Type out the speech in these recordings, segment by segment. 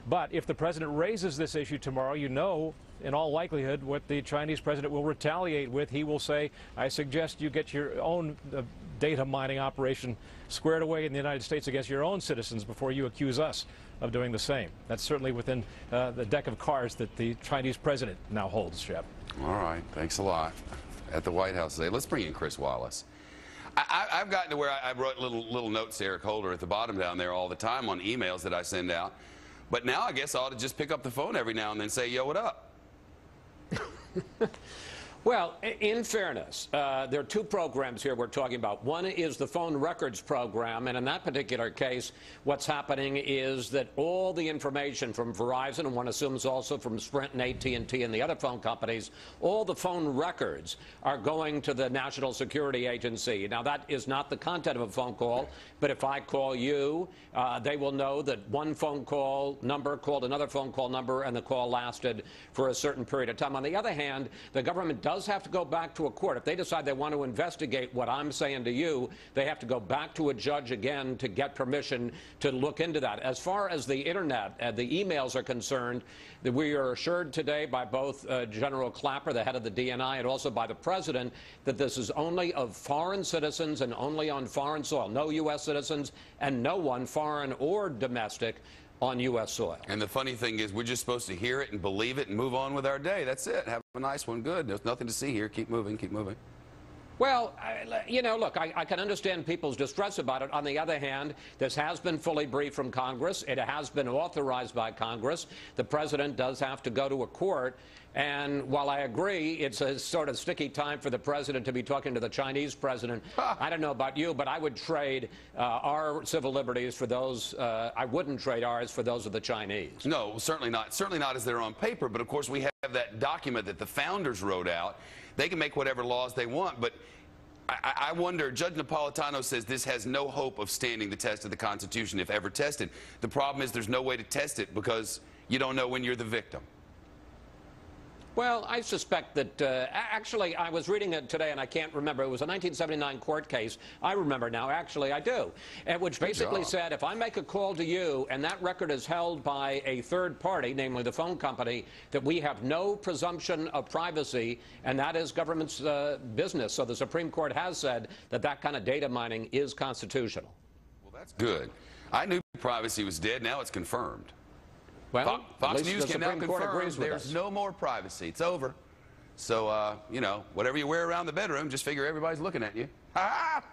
But if the president raises this issue tomorrow, you know, in all likelihood, what the Chinese president will retaliate with. He will say, I suggest you get your own data mining operation squared away in the United States against your own citizens before you accuse us of doing the same. That's certainly within the deck of cards that the Chinese president now holds, Shep. All right, thanks a lot. At the White House today, let's bring in Chris Wallace. I've gotten to where I wrote little notes to Eric Holder at the bottom down there all the time on emails that I send out. But now I guess I ought to just pick up the phone every now and then and say, yo, what up? Well, in fairness, there are two programs here we're talking about. One is the phone records program, and in that particular case, what's happening is that all the information from Verizon, and one assumes also from Sprint and AT&T and the other phone companies, all the phone records are going to the National Security Agency. Now, that is not the content of a phone call, but if I call you, they will know that one phone call number called another phone call number, and the call lasted for a certain period of time. On the other hand, the government does have to go back to a court. If they decide they want to investigate what I'm saying to you, they have to go back to a judge again to get permission to look into that. As far as the Internet, the emails are concerned, that we are assured today by both General Clapper, the head of the DNI, and also by the President, that this is only of foreign citizens and only on foreign soil. No U.S. citizens and no one, foreign or domestic, on U.S. soil. And the funny thing is, we're just supposed to hear it and believe it and move on with our day. That's it. Have a nice one. Good. There's nothing to see here. Keep moving. Keep moving. Well, you know, look, I can understand people's distress about it. On the other hand, this has been fully briefed from Congress. It has been authorized by Congress. The president does have to go to a court. And while I agree it's a sort of sticky time for the president to be talking to the Chinese president, I don't know about you, but I would trade our civil liberties for those. I wouldn't trade ours for those of the Chinese. No, certainly not. Certainly not as they're on paper. But, of course, we have that document that the founders wrote out. They can make whatever laws they want, but I wonder, Judge Napolitano says this has no hope of standing the test of the Constitution if ever tested. The problem is there's no way to test it because you don't know when you're the victim. Well, I suspect that, actually, I was reading it today, and I can't remember. It was a 1979 court case. I remember now. Actually, I do. Which basically said, if I make a call to you, and that record is held by a third party, namely the phone company, that we have no presumption of privacy, and that is government's business. So the Supreme Court has said that that kind of data mining is constitutional. Well, that's good. I knew privacy was dead. Now it's confirmed. Well, Fox News can now confirm there's no more privacy. It's over. So, you know, whatever you wear around the bedroom, just figure everybody's looking at you. Ha-ha!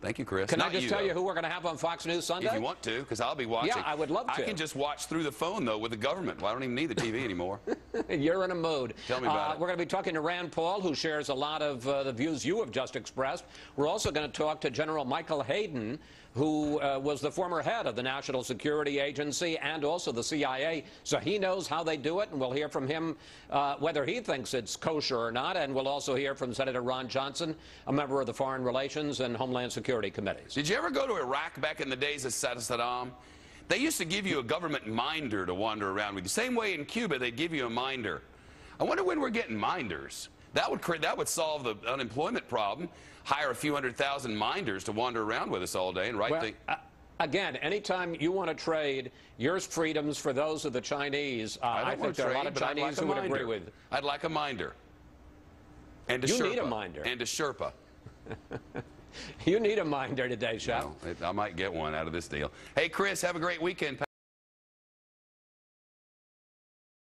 Thank you, Chris. Can I just tell you who we're going to have on Fox News Sunday? If you want to, because I'll be watching. Yeah, I would love to. I can just watch through the phone, though, with the government. Well, I don't even need the TV anymore. You're in a mood. Tell me about it. We're going to be talking to Rand Paul, who shares a lot of the views you have just expressed. We're also going to talk to General Michael Hayden, who was the former head of the National Security Agency and also the CIA. So he knows how they do it, and we'll hear from him whether he thinks it's kosher or not. And we'll also hear from Senator Ron Johnson, a member of the Foreign Relations and Homeland Security Committees. Did you ever go to Iraq back in the days of Saddam? They used to give you a government minder to wander around with. The same way in Cuba, they'd give you a minder. I wonder when we're getting minders. That would solve the unemployment problem. Hire a few 100,000 minders to wander around with us all day and write again, anytime you want to trade your freedoms for those of the Chinese, I think there are a lot of Chinese who would agree with. I'd like a minder. And a Sherpa. You need a minder. And a Sherpa. You need a minder today, Shep. Well, I might get one out of this deal. Hey, Chris, have a great weekend.